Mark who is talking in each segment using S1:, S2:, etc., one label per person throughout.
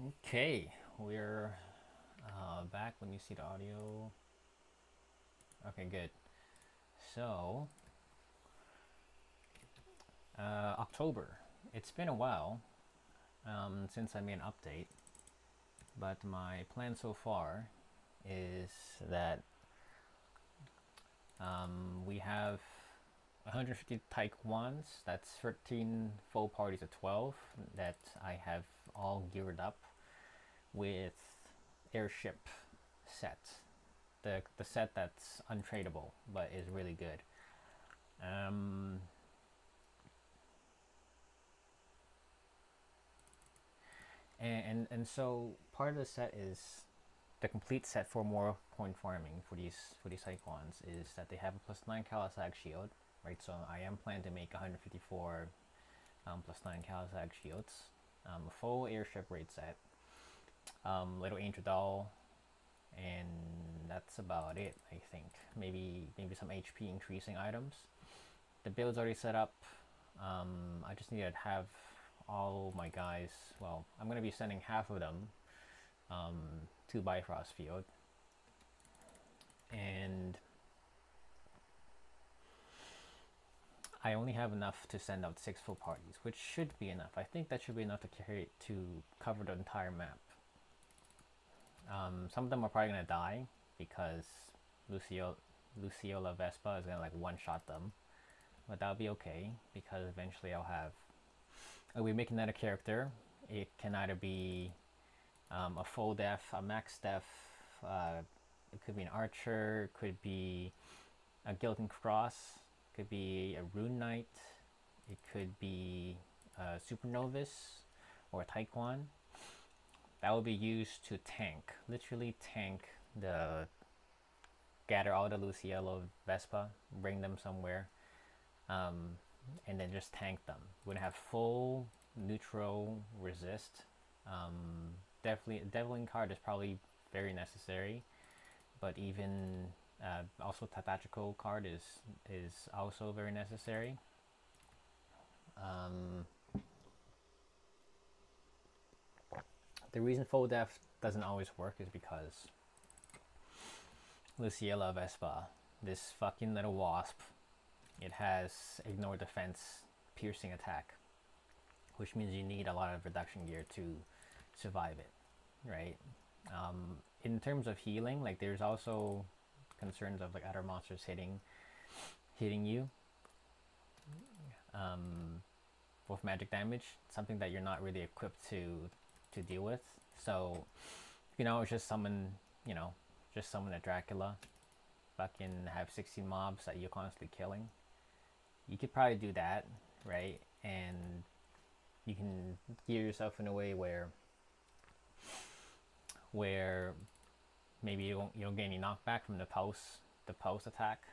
S1: Okay, we're back when you see the audio. Okay, good. So, October. It's been a while since I made an update, but my plan so far is that we have 150 Taekwons, that's 13 full parties of 12, that I have all geared up with Airship Set. The set that's untradeable but is really good. Um, and so part of the set is the complete set for Mora Coin Farming for these icons is that they have a +9 Kalasag shield, right? So I am planning to make 154 +9 Kalasag shields, a full Airship Raid Set, little Angel Doll, and that's about it. I think maybe some HP increasing items. The build's already set up. I just need to have all my guys. Well, I'm gonna be sending half of them um, to Bifrost Field, and I only have enough to send out 6 full parties, which should be enough. I think that should be enough to carry to cover the entire map. Some of them are probably gonna die because Lucio Luciola Vespa is gonna like one-shot them, but that'll be okay because eventually I'll be making that a character. It can either be a full def, a max def. It could be an archer. It could be a Gildan Cross. It could be a Rune Knight. It could be a Supernovis or a Taekwon. That will be used to tank, literally tank the gather all the Luciola Vespa, bring them somewhere, um, and then just tank them. We're gonna have full neutral resist. Definitely, Devlin card is probably very necessary, but even also tactical card is also very necessary. Um, the reason full def doesn't always work is because Luciola Vespa, this fucking little wasp, it has ignore defense, piercing attack, which means you need a lot of reduction gear to survive it, right? In terms of healing, like there's also concerns of like other monsters hitting you with magic damage, something that you're not really equipped to deal with. So it's just summon, you know, just summon a Dracula, fucking have 16 mobs that you're constantly killing. You could probably do that, right? And you can gear yourself in a way where maybe you don't get any knockback from the post attack,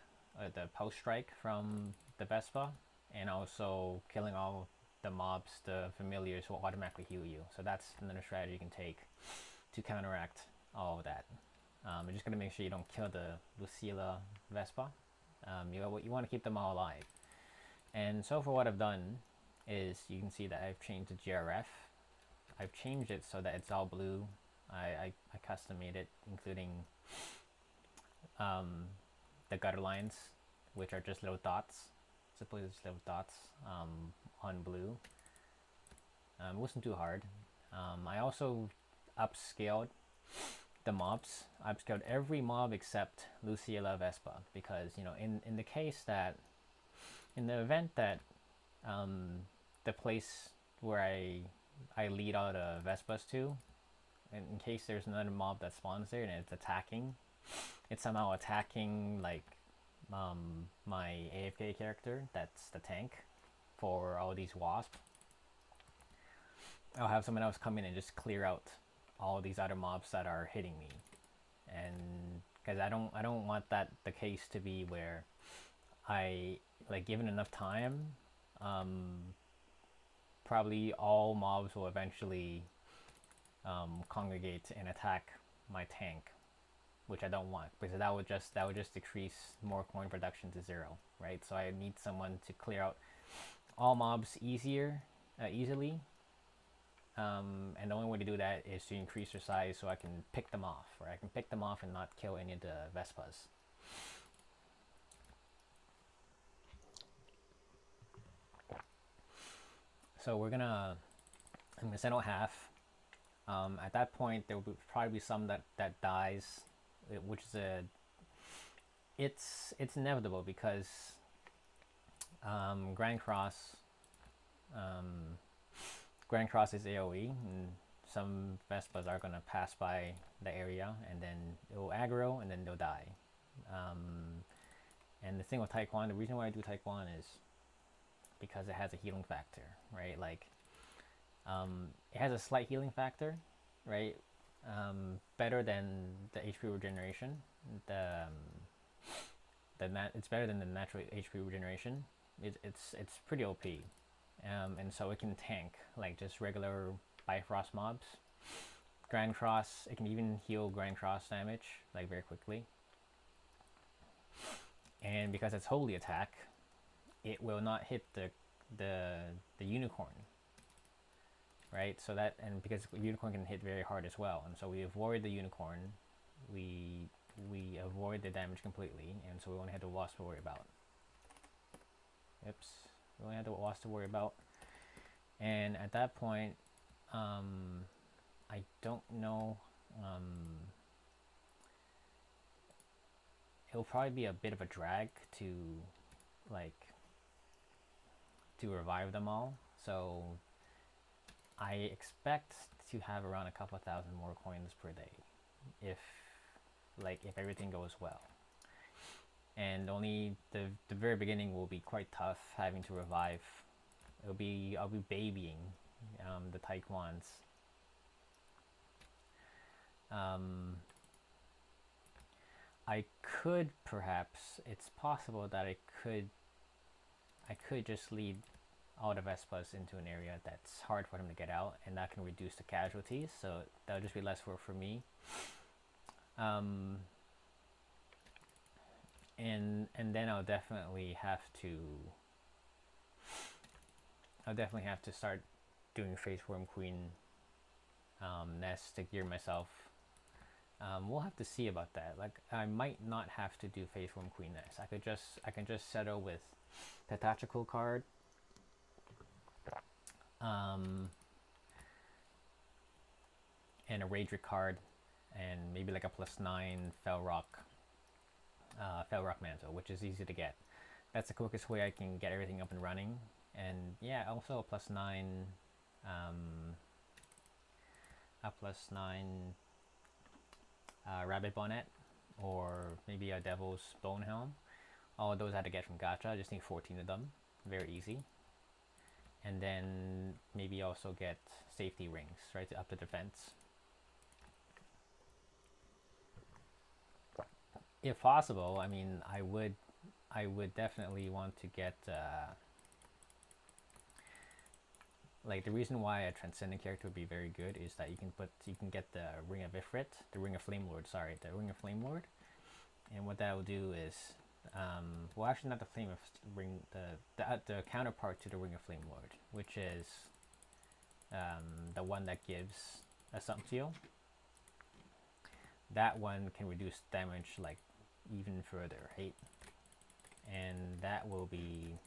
S1: the post strike from the Vespa, and also killing all the mobs, the familiars will automatically heal you. So that's another strategy you can take to counteract all of that. You're just gonna make sure you don't kill the Luciola Vespa. You want to keep them all alive. And so for what I've done is you can see that I've changed the GRF. I've changed it so that it's all blue. I custom made it, including um, the gutter lines, which are just little dots. Simply just little dots on blue. It wasn't too hard. I also upscaled the mobs. I upscaled every mob except Luciola Vespa because in the case that in the event that the place where I lead all the Vespas to, in case there's another mob that spawns there and it's somehow attacking like my AFK character, that's the tank for all these wasps. I'll have someone else come in and just clear out all these other mobs that are hitting me, and because I don't want that the case to be where I like given enough time, probably all mobs will eventually congregate and attack my tank, which I don't want because that would just decrease more coin production to 0, right? So I need someone to clear out all mobs easily, And the only way to do that is to increase their size so I can pick them off, or I can pick them off and not kill any of the Vespas. So I'm gonna send out half. At that point, there will probably be some that dies, which is it's inevitable because Grand Cross is AoE, and some Vespas are gonna pass by the area, and then it will aggro, and then they'll die. And the thing with Taekwon, the reason why I do Taekwon is because it has a healing factor, right? Like, it has a slight healing factor, right? Better than the HP regeneration. It's better than the natural HP regeneration. It's pretty OP, and so it can tank like just regular Bifrost mobs. Grand Cross, it can even heal Grand Cross damage like very quickly. And because it's holy attack, it will not hit the unicorn, right? So that, and because unicorn can hit very hard as well, and so we avoid the unicorn, we avoid the damage completely, and so we only have the wasp to worry about. Oops, we only have the wasp to worry about, and at that point, I don't know. It'll probably be a bit of a drag to revive them all. So I expect to have around a couple thousand more coins per day if everything goes well. And only the very beginning will be quite tough, having to revive. I'll be babying the Taekwons. I could perhaps, it's possible that I could just lead all the Vespas into an area that's hard for them to get out, and that can reduce the casualties, so that'll just be less work for me. And then I'll definitely have to start doing Face Worm Queen nests to gear myself. We'll have to see about that. Like, I might not have to do Face Worm Queen nest. I can just settle with the tactical card. And a Raidric card, and maybe like a +9 Fell Rock mantle, which is easy to get. That's the quickest way I can get everything up and running. And yeah, also a +9 Rabbit Bonnet, or maybe a Devil's Bone Helm. All of those I had to get from Gacha. I just need 14 of them. Very easy. And then maybe also get safety rings, right, to up the defense. If possible, I mean, I would definitely want to get like, the reason why a transcendent character would be very good is that you can get the Ring of Ifrit, the Ring of Flame Lord, and what that will do is, well, actually not the Flame of Ring, the counterpart to the Ring of Flame Lord, which is the one that gives Assumptio. That one can reduce damage like even further, right? And that will be,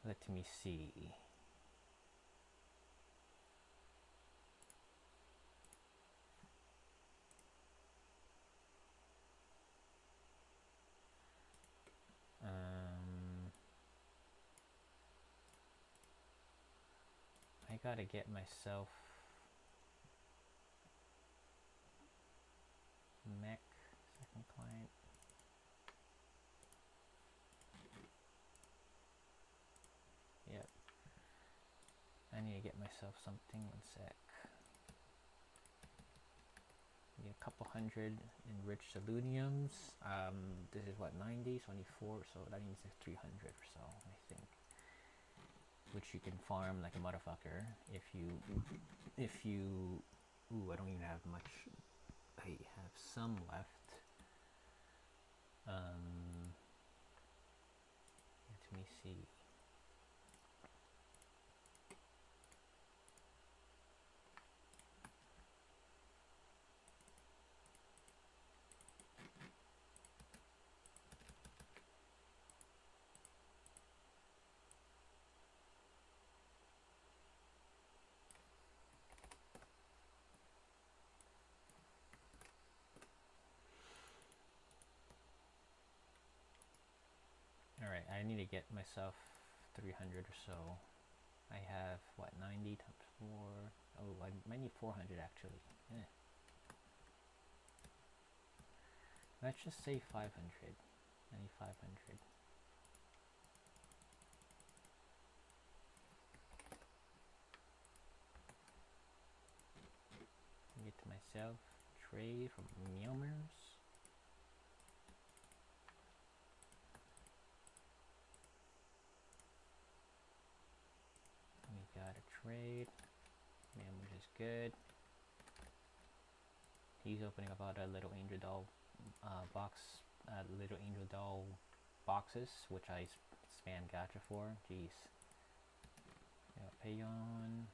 S1: let me see. I gotta get myself mech second client. Yep. I need to get myself something. One sec. Need a couple hundred enriched seleniums. This is what, 90, 24, so that means 300 or so, I think. Which you can farm like a motherfucker if you ooh, I don't even have much. I have some left. Let me see. I need to get myself 300 or so. I have what, 90 times 4. Oh, I might need 400 actually. Let's just say 500. I need 500. Get to myself trade from Meowmers. We got a trade. Meowmers is good. He's opening up all the little angel doll little angel doll boxes, which I spam gacha for. Jeez. Yeah, Payon.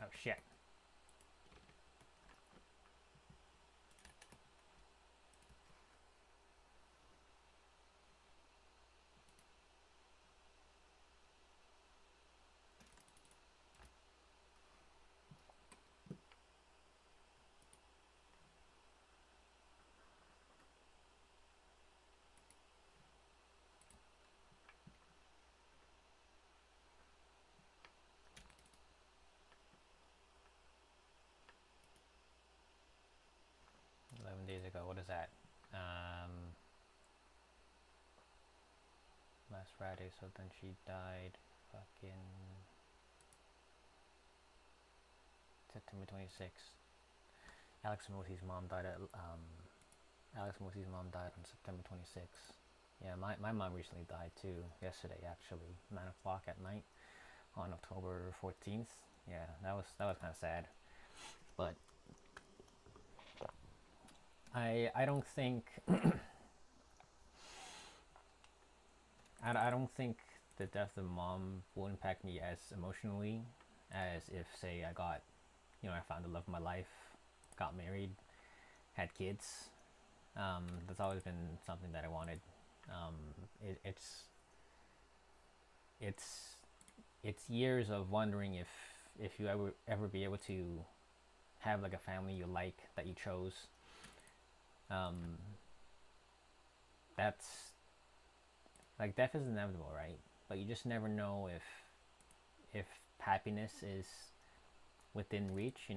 S1: Oh shit. Days ago. What is that? Last Friday. So then she died. Fucking September 26th. Alex Mosey's mom died on September 26th. Yeah, my mom recently died too. Yesterday, actually, 9 o'clock at night on October 14th. Yeah, that was kind of sad. But I don't think I don't think the death of mom will impact me as emotionally as if, say, I got, I found the love of my life, got married, had kids. That's always been something that I wanted. It's years of wondering if you ever be able to have like a family you like, that you chose. That's like, death is inevitable, right? But you just never know if happiness is within reach,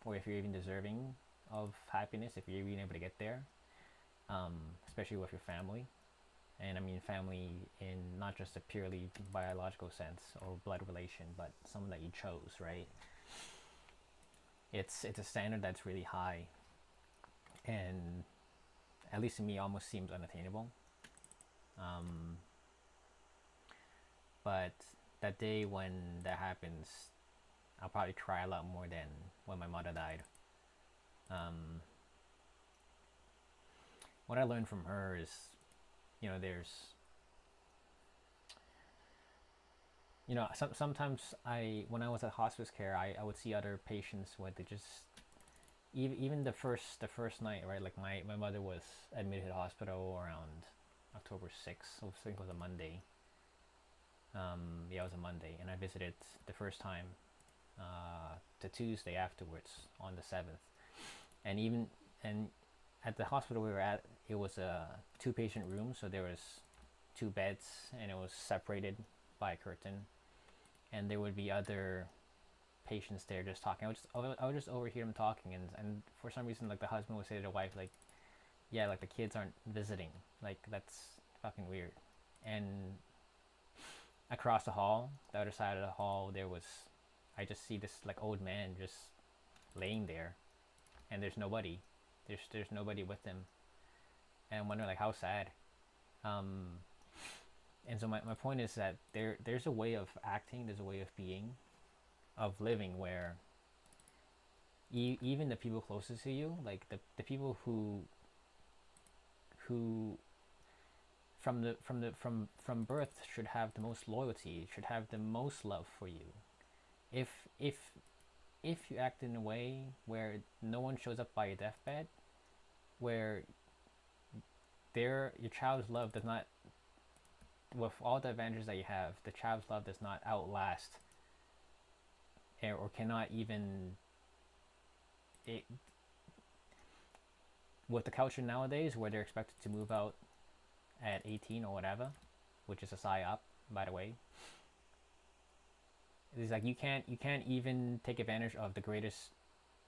S1: or if you're even deserving of happiness, if you're even able to get there, especially with your family. And I mean family in not just a purely biological sense or blood relation, but someone that you chose, right? It's a standard that's really high, and at least to me almost seems unattainable. But that day when that happens, I'll probably cry a lot more than when my mother died. What I learned from her is, there's, sometimes when I was at hospice care, I would see other patients where they just, even the first night, right? Like my mother was admitted to the hospital around October 6th. I think it was a Monday. Yeah, it was a Monday, and I visited the first time the Tuesday afterwards on the 7th, and at the hospital we were at, it was a 2-patient room, so there was 2 beds, and it was separated by a curtain, and there would be other patients there just talking. I would just overhear them talking, and for some reason, like, the husband would say to the wife, like, yeah, like, the kids aren't visiting, like, that's fucking weird. And across the hall, the other side of the hall, I just see this, like, old man just laying there, and there's nobody with him. and I'm wondering like how sad. Um, and so my point is that there's a way of acting, there's a way of being, of living where even the people closest to you, like the people who from birth should have the most loyalty, should have the most love for you. If if if you act in a way where no one shows up by your deathbed, where your child's love does not, with all the advantages that you have, the child's love does not outlast or cannot even it, with the culture nowadays where they're expected to move out at 18 or whatever, which is a psyop, by the way. It's like you can't even take advantage of the greatest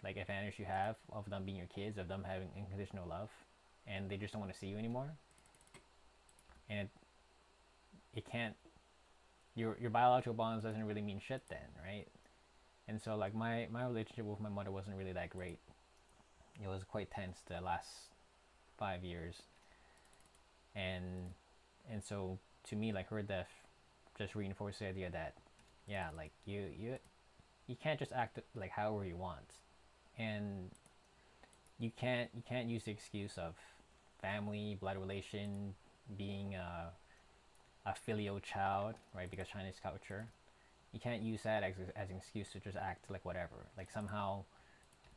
S1: like advantage you have of them being your kids, of them having unconditional love, and they just don't want to see you anymore. And it can't, your biological bonds doesn't really mean shit then, right? And so like my relationship with my mother wasn't really that great. It was quite tense the last 5 years, and so to me like her death just reinforced the idea that yeah, like you can't just act like however you want, and you can't use the excuse of family, blood relation, being a filial child, right? Because Chinese culture, you can't use that as an excuse to just act like whatever. Like somehow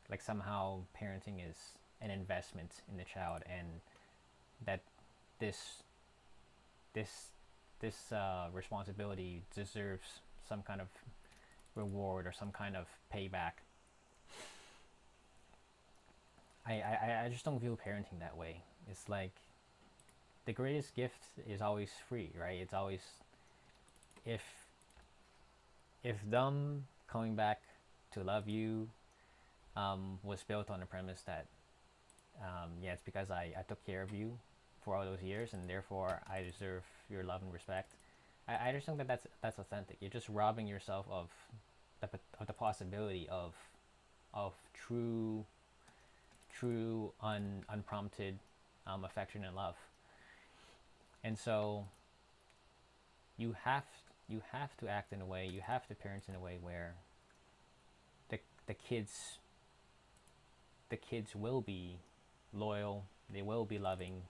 S1: parenting is an investment in the child, and that this responsibility deserves some kind of reward or some kind of payback. I just don't view parenting that way. It's like the greatest gift is always free, right? It's always if them coming back to love you was built on the premise that yeah, it's because I took care of you for all those years, and therefore I deserve your love and respect. I just think that that's authentic. You're just robbing yourself of the possibility of true unprompted affection and love. And so you have to act in a way, you have to parent in a way where the kids will be loyal, they will be loving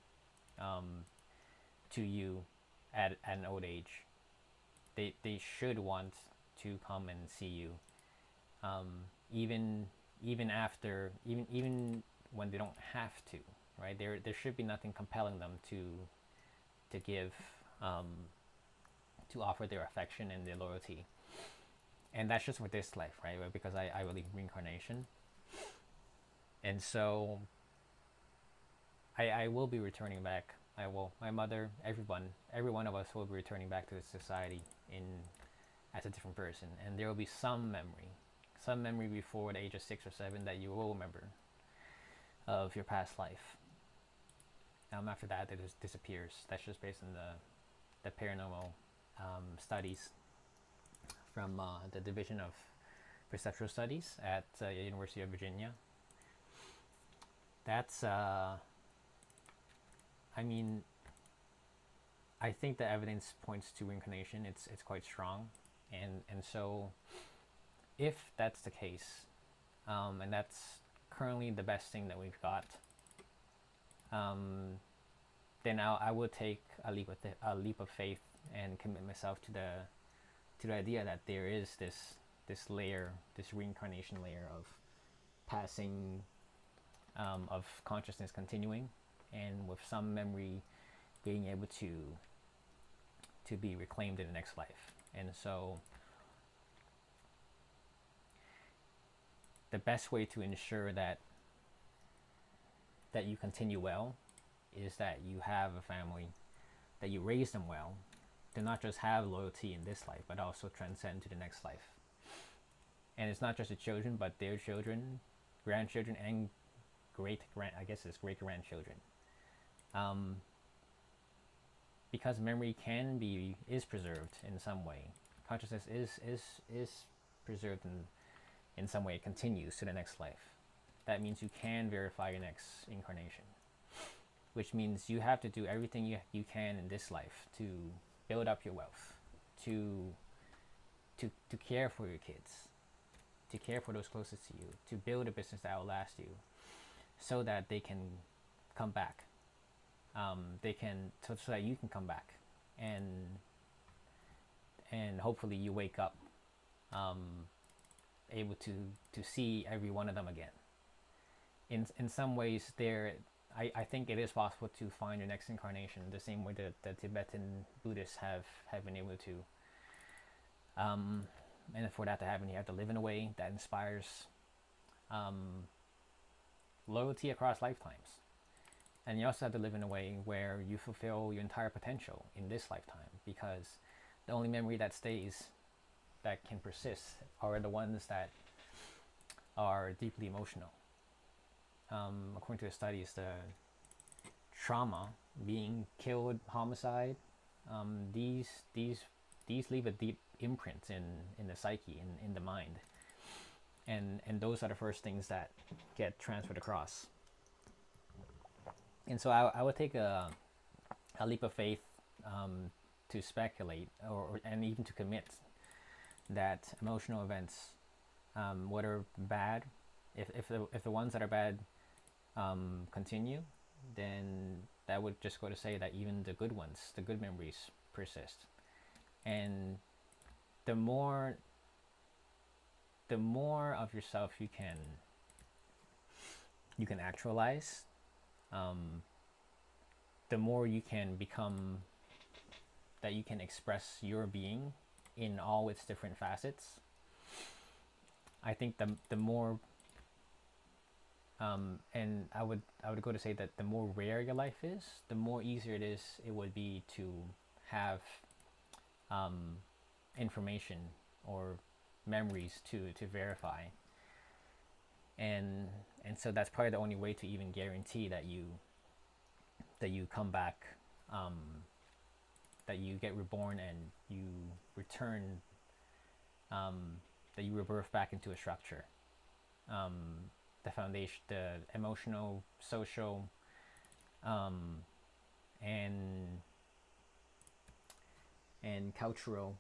S1: to you at an old age. They should want to come and see you, even after even when they don't have to, right? There should be nothing compelling them to give to offer their affection and their loyalty. And that's just for this life, right? Because I believe in reincarnation. And so I will be returning back. I will. My mother, every one of us will be returning back to the society as a different person, and there will be some memory before the age of 6 or 7 that you will remember of your past life. After that, it just disappears. That's just based on the paranormal studies from the Division of Perceptual Studies at University of Virginia. That's I mean, I think the evidence points to reincarnation. It's quite strong, and so if that's the case, and that's currently the best thing that we've got, then I would take a leap of faith and commit myself to the idea that there is this layer, this reincarnation layer of passing of consciousness continuing, and with some memory being able to be reclaimed in the next life. And so the best way to ensure that you continue well is that you have a family, that you raise them well, to not just have loyalty in this life, but also transcend to the next life. And it's not just the children, but their children, grandchildren, and great grandchildren. Because memory is preserved in some way. Consciousness is preserved in some way. It continues to the next life. That means you can verify your next incarnation. which means you have to do everything you can in this life to build up your wealth, to to care for your kids, to care for those closest to you, to build a business that will last you, so that they can come back. They can so that you can come back, and hopefully you wake up um, able to see every one of them again. In some ways, I think it is possible to find your next incarnation the same way that the Tibetan Buddhists have been able to. And for that to happen, you have to live in a way that inspires loyalty across lifetimes. And you also have to live in a way where you fulfill your entire potential in this lifetime, because the only memory that stays, that can persist, are the ones that are deeply emotional. According to the studies, the trauma, being killed, homicide, these leave a deep imprint in the psyche, in the mind, and those are the first things that get transferred across. And so I would take a leap of faith to speculate, and even to commit that emotional events, whether bad, if the ones that are bad continue, then that would just go to say that even the good ones, the good memories, persist. And the more of yourself you can actualize, the more you can become, that you can express your being in all its different facets. I think the more and I would go to say that the more rare your life is, the more easier it would be to have information or memories to verify. And so that's probably the only way to even guarantee that you come back, that you get reborn and you return, that you rebirth back into a structure. The foundation, the emotional, social, and cultural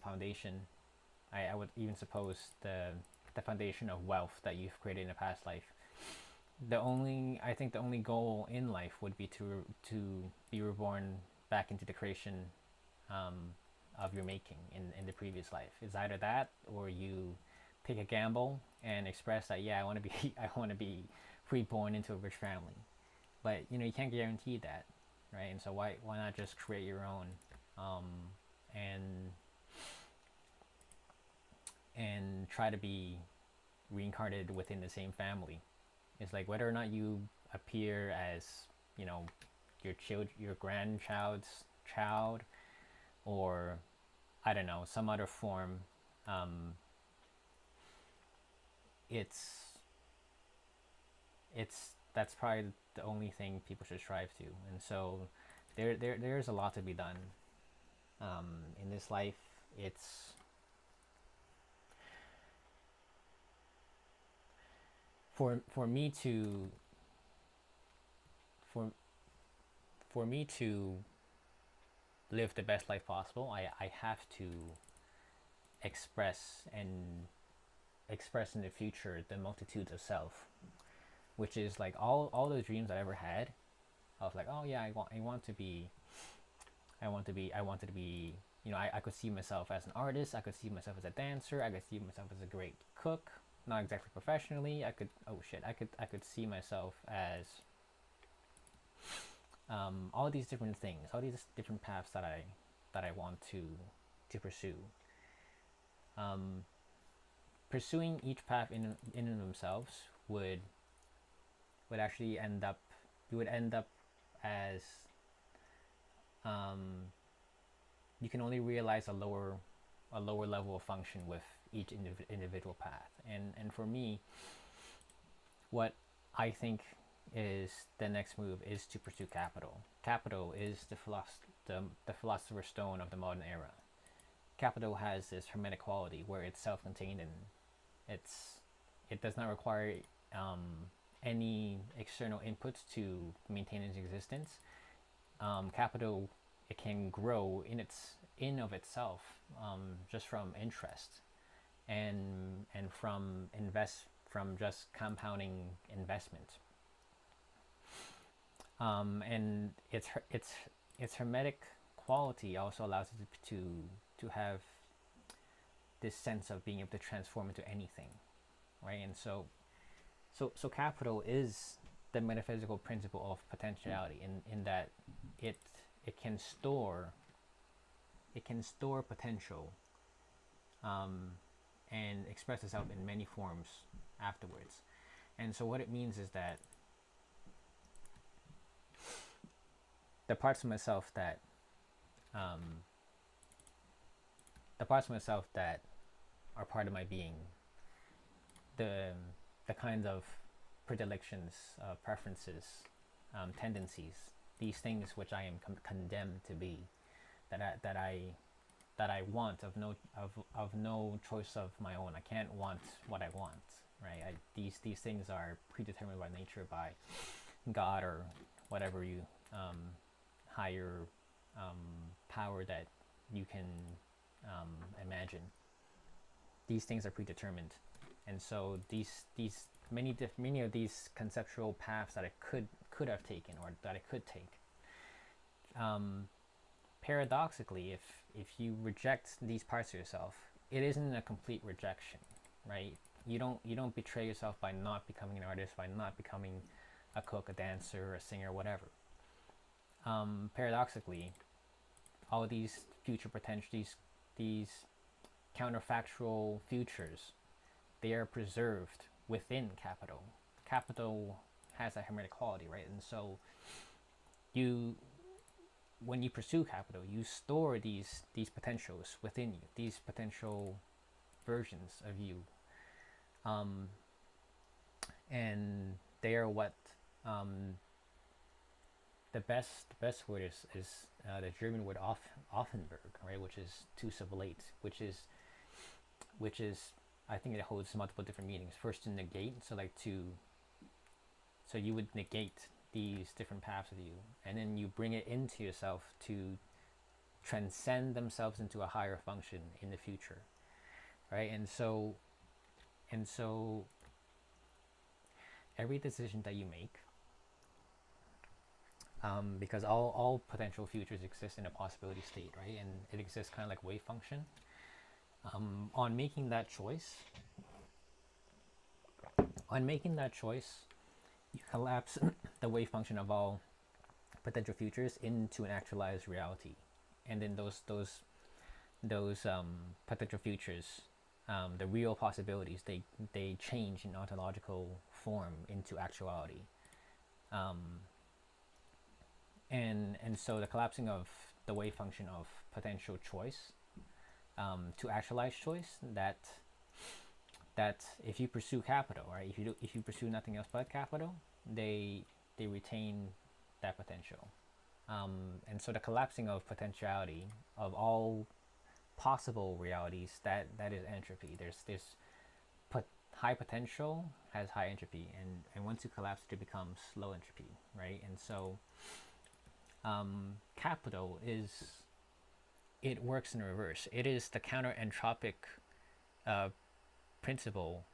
S1: foundation. I would even suppose the foundation of wealth that you've created in a past life. I think the only goal in life would be to be reborn back into the creation of your making in the previous life. It's either that, or you take a gamble and express that, yeah, I want to be reborn into a rich family. But you can't guarantee that, right? And so why not just create your own, and try to be reincarnated within the same family. It's like whether or not you appear as your grandchild's child, or I don't know, some other form. That's probably the only thing people should strive to. And so there's a lot to be done in this life. It's for me to live the best life possible. I have to express in the future the multitudes of self, which is like all those dreams I ever had of, like, oh yeah, I wanted to be I could see myself as an artist, I could see myself as a dancer, I could see myself as a great cook, not exactly professionally. I could see myself as all these different things, all these different paths that I want to pursue. Pursuing each path in and of themselves would actually end up as you can only realize a lower level of function with each individual path. And for me, what I think is the next move is to pursue capital. Capital is the philosopher's stone of the modern era. Capital has this hermetic quality where it's self-contained, and it does not require any external inputs to maintain its existence, capital, it can grow in of itself, just from interest, and from just compounding investment. And its hermetic quality also allows it to have this sense of being able to transform into anything, right? And so capital is the metaphysical principle of potentiality, in that it can store potential, and express itself in many forms afterwards. And so what it means is that the parts of myself that are part of my being, the kinds of predilections, preferences, tendencies, these things which I am condemned to be, that I want of no choice of my own. I can't want what I want, right? These things are predetermined by nature, by God, or whatever you higher power that you can imagine. These things are predetermined, and so many of these conceptual paths that I could have taken, or that I could take, paradoxically, if you reject these parts of yourself, it isn't a complete rejection, right? You don't betray yourself by not becoming an artist, by not becoming a cook, a dancer, a singer, whatever. Paradoxically, all these future potential, these counterfactual futures, they are preserved within capital. Capital has a hermetic quality, right? And so when you pursue capital, you store these potentials within you, these potential versions of you, and they are what the best word is the German word Offenberg, right, which is to sublate, which is I think it holds multiple different meanings. First, to negate, so you would negate these different paths of you, and then you bring it into yourself to transcend themselves into a higher function in the future, right? And so every decision that you make, because all potential futures exist in a possibility state, right? And it exists kind of like wave function. On making that choice, you collapse the wave function of all potential futures into an actualized reality, and then those potential futures, the real possibilities, they change in ontological form into actuality, and so the collapsing of the wave function of potential choice, to actualized choice, that if you pursue capital, right, if you pursue nothing else but capital, they retain that potential, and so the collapsing of potentiality of all possible realities, that is entropy. There's high potential has high entropy, and once you collapse it, it becomes low entropy, right? And so capital it works in reverse. It is the counter entropic principle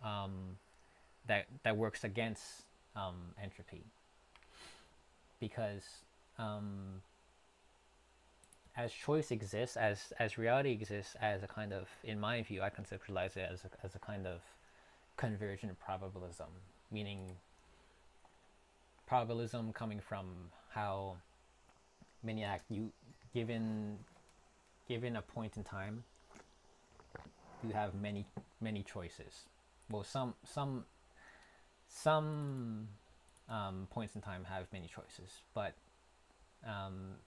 S1: that works against entropy, because as choice exists, as reality exists, as a kind of, in my view, I conceptualize it as a kind of convergent probabilism, meaning probabilism coming from how many act. You given a point in time, you have many choices. Well, some points in time have many choices, but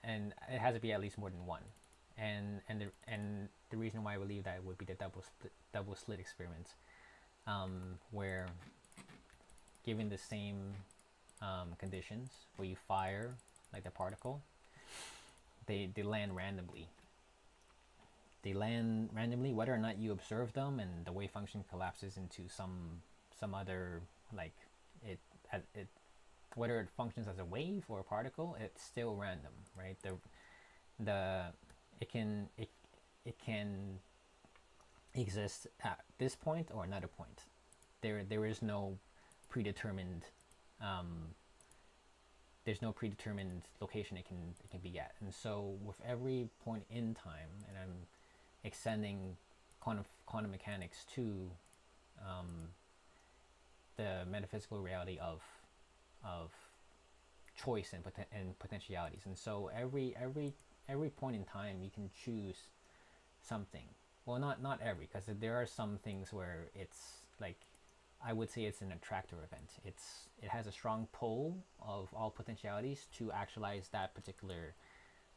S1: and it has to be at least more than one. And the reason why I believe that would be the double slit experiment, where given the same conditions, where you fire like the particle, they land randomly. They land randomly, whether or not you observe them, and the wave function collapses into some other like it whether it functions as a wave or a particle, it's still random, right? The it can exist at this point or another point. There is no predetermined um, there's no predetermined location it can be at. And so with every point in time, and I'm extending quantum mechanics to um, the metaphysical reality of choice and potentialities. And so every point in time, you can choose something. Well, not every, because there are some things where it's like, I would say it's an attractor event. It has a strong pull of all potentialities to actualize that particular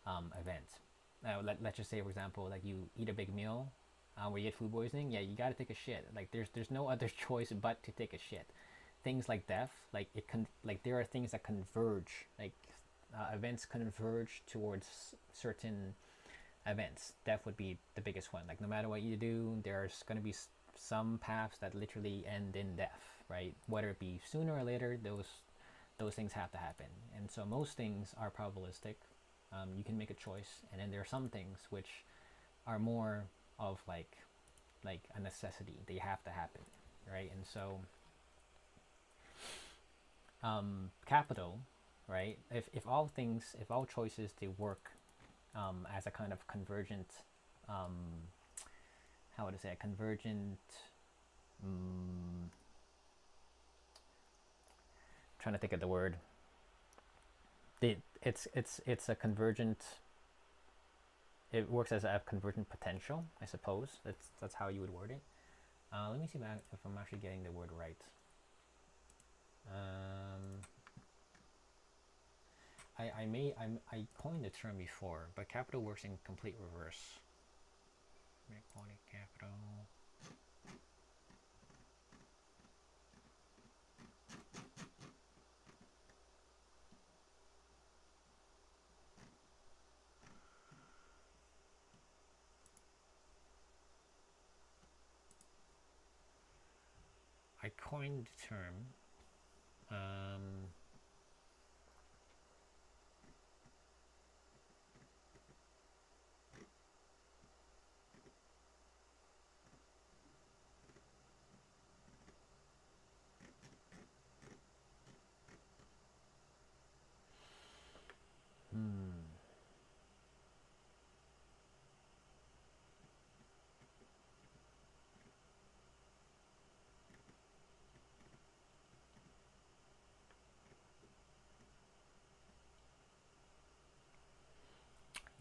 S1: event. Let's just say, for example, like you eat a big meal where you get food poisoning. Yeah, you got to take a shit. Like there's no other choice but to take a shit. Things like death, like there are things that converge. Like events converge towards certain events. Death would be the biggest one. Like no matter what you do, there's going to be some paths that literally end in death, right? Whether it be sooner or later, those things have to happen. And so most things are probabilistic. You can make a choice, and then there are some things which are more of like a necessity. They have to happen, right? And so capital, right? If all choices they work as a kind of convergent, how would I say, a convergent, trying to think of the word. It's a convergent. It works as a convergent potential, I suppose. That's how you would word it. Let me see if I'm actually getting the word right. I coined the term before, but capital works in complete reverse. Capital. I coined the term.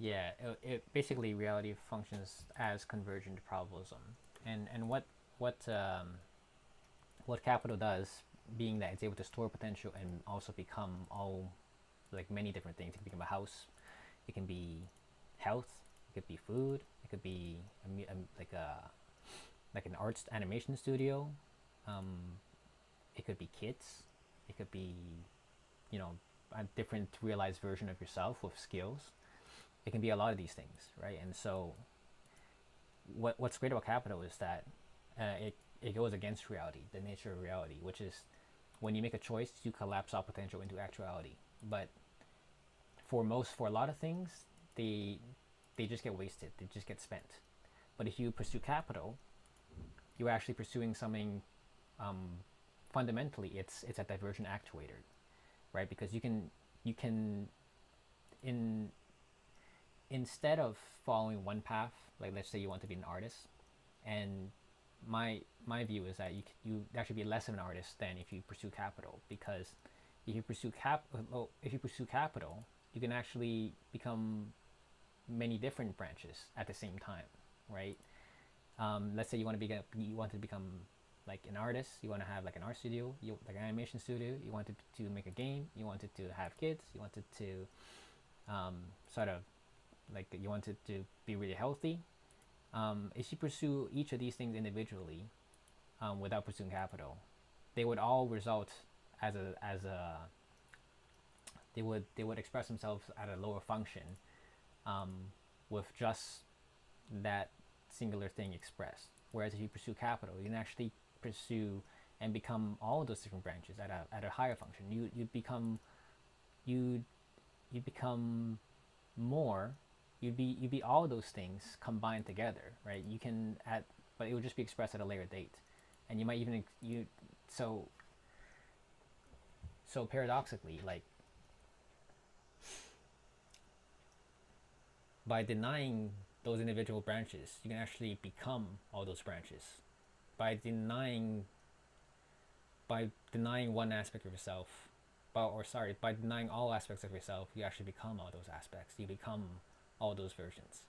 S1: Yeah, it basically reality functions as convergent probabilism, and what capital does, being that it's able to store potential and also become all like many different things. It can become a house, it can be health, it could be food, it could be like an arts animation studio, it could be kids, it could be a different realized version of yourself with skills. It can be a lot of these things, right? And so what's great about capital is that it goes against reality, the nature of reality, which is when you make a choice, you collapse all potential into actuality. But for a lot of things, they just get wasted, they just get spent. But if you pursue capital, you're actually pursuing something. Fundamentally, it's a divergent actuator, right? Because you can instead of following one path, like let's say you want to be an artist, and my view is that you actually be less of an artist than if you pursue capital, because if you pursue capital, you can actually become many different branches at the same time, right? Let's say you want to become like an artist, you want to have like an art studio, like an animation studio, you wanted to make a game, you wanted to have kids, you wanted to sort of like you wanted to be really healthy. If you pursue each of these things individually, without pursuing capital, they would all result as a they would express themselves at a lower function, with just that singular thing expressed. Whereas if you pursue capital, you can actually pursue and become all of those different branches at a higher function. You you become more. You'd be all those things combined together, right? You can at but it would just be expressed at a later date, and you might even you so so paradoxically, like by denying those individual branches, you can actually become all those branches. By denying one aspect of yourself, by denying all aspects of yourself, you actually become all those aspects. You become all those versions.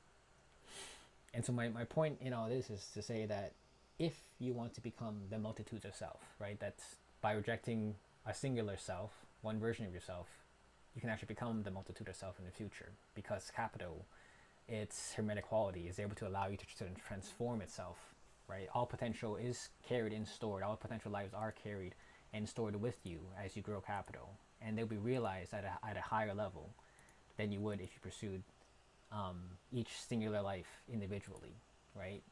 S1: And so my point in all this is to say that if you want to become the multitudes of self, right, that's by rejecting a singular self, one version of yourself, you can actually become the multitude of self in the future, because capital, its hermetic quality, is able to allow you to transform itself, right? All potential is carried and stored. All potential lives are carried and stored with you as you grow capital, and they'll be realized at a higher level than you would if you pursued each singular life individually, right?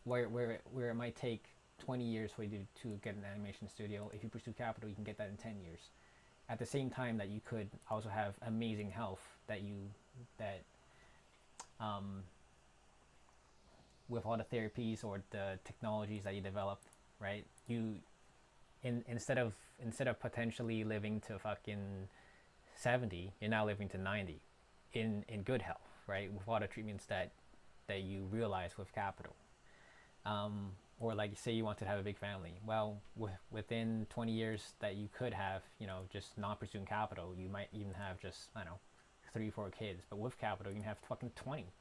S1: Where it might take 20 years for you to get an animation studio, if you pursue capital, you can get that in 10 years. At the same time that you could also have amazing health that with all the therapies or the technologies that you develop, right? Instead of potentially living to fucking 70, you're now living to 90 in good health, right? With all the treatments that you realize with capital. Or like say you want to have a big family. Well, within 20 years that you could have, just not pursuing capital, you might even have just, 3-4 kids. But with capital, you can have fucking 20.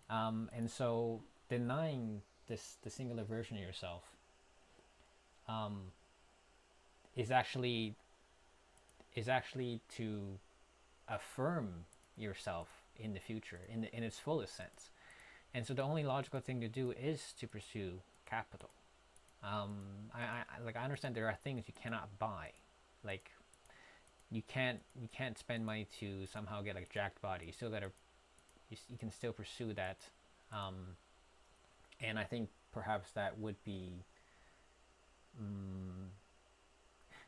S1: And so denying the singular version of yourself is actually to affirm yourself in the future in its fullest sense. And so the only logical thing to do is to pursue capital. I understand there are things you cannot buy, like you can't spend money to somehow get like jacked body. You still gotta you can still pursue that, and I think perhaps that would be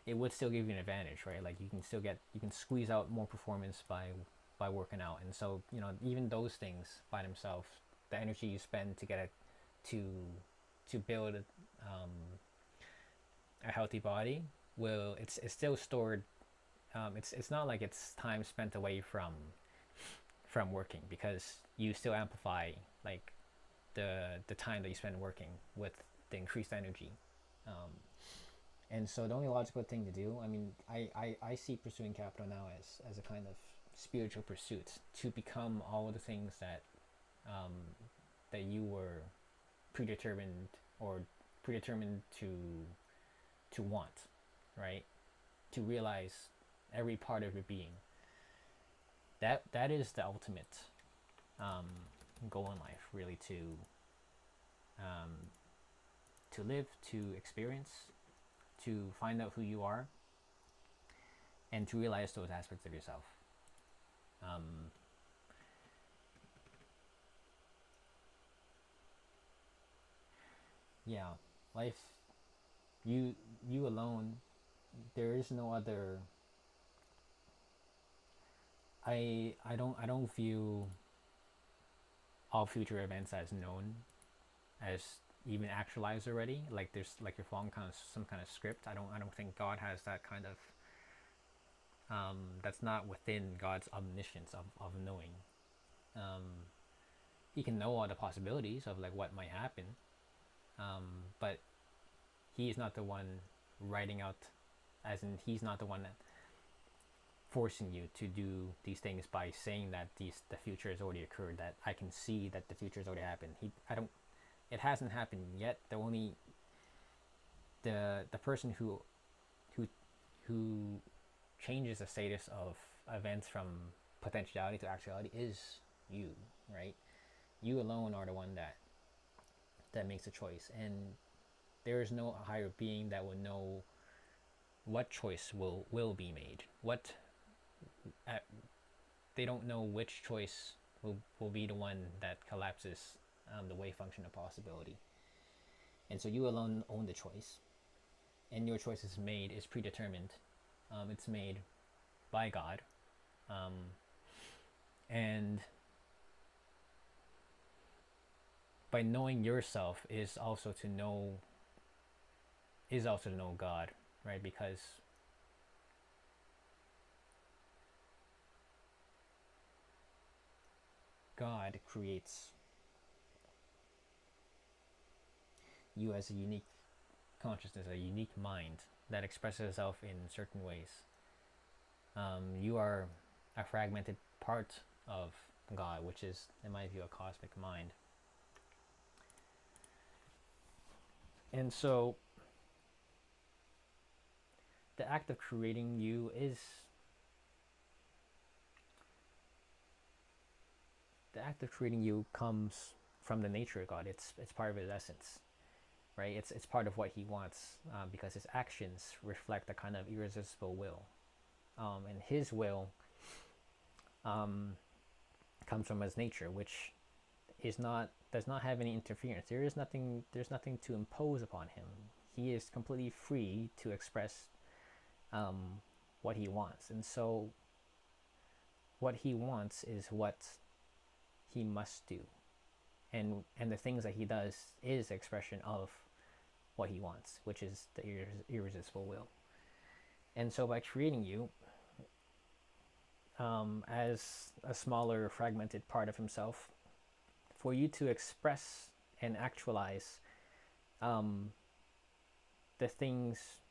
S1: it would still give you an advantage, right? Like you can squeeze out more performance by working out. And so even those things by themselves, the energy you spend to get to build a healthy body, it's still stored. It's not like it's time spent away from working, because you still amplify like the time that you spend working with the increased energy. And so the only logical thing to do, I see pursuing capital now as a kind of spiritual pursuit, to become all of the things that that you were predetermined to want, right? To realize every part of your being. That is the ultimate goal in life, really, to live, to experience, to find out who you are, and to realize those aspects of yourself. Yeah, life, you alone. There is no other. I don't view all future events as known, as even actualized already. Like there's like you're following some kind of script. I don't think God has that kind of. That's not within God's omniscience of knowing. He can know all the possibilities of like what might happen, but he is not the one writing out, as in he's not the one that forcing you to do these things by saying that the future has already occurred, that I can see that the future has already happened. It hasn't happened yet. The person who changes the status of events from potentiality to actuality is you, right? You alone are the one that makes a choice, and there is no higher being that will know what choice will be made. They don't know which choice will be the one that collapses the wave function of possibility. And so you alone own the choice. and your choice is made, is predetermined. It's made by God, and by knowing yourself is also to know God, right? Because God creates you as a unique consciousness, a unique mind that expresses itself in certain ways. You are a fragmented part of God, which is, in my view, a cosmic mind. And so the act of creating you is the act of creating you comes from the nature of God. It's part of his essence, right? It's part of what he wants, because his actions reflect a kind of irresistible will, and his will comes from his nature, which does not have any interference. There's nothing to impose upon him. He is completely free to express what he wants, and so what he wants is what he must do, and the things that he does is expression of what he wants, which is the irresistible will. And so by creating you as a smaller fragmented part of himself, for you to express and actualize the things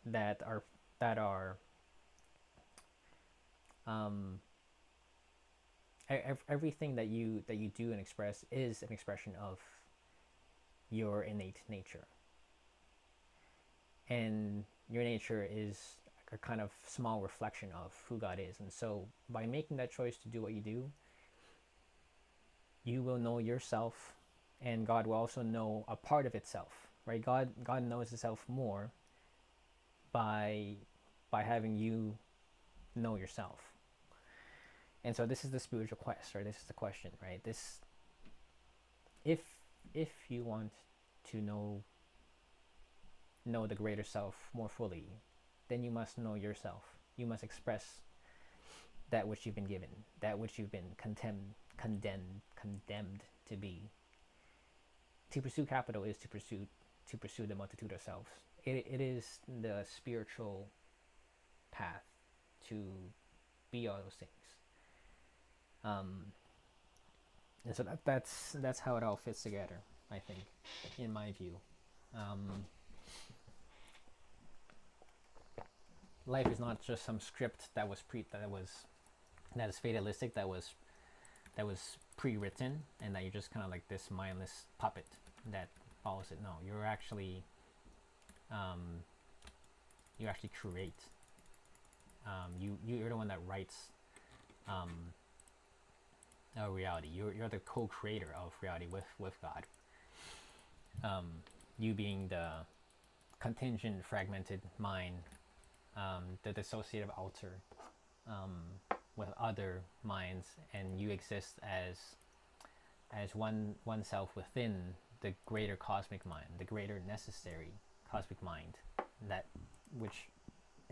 S1: that are everything that you do and express is an expression of your innate nature, and your nature is a kind of small reflection of who God is. And so by making that choice to do what you do, you will know yourself, and God will also know a part of itself, right? God knows itself more by having you know yourself. And so this is the spiritual quest, right? This is the question, right? This, if you want to know the greater self more fully, then you must know yourself. You must express that which you've been given, that which you've been condemned to be. To pursue capital is to pursue the multitude of selves. It is the spiritual path to be all those things. And so that's how it all fits together, I think, in my view. Life is not just some script that is fatalistic, that was pre-written, and that you're just kind of like this mindless puppet that follows it. No, you're actually you actually create. You're the one that writes a reality. You're the co-creator of reality with God. You being the contingent, fragmented mind, the dissociative alter with other minds, and you exist as oneself within the greater cosmic mind, the greater necessary cosmic mind, that which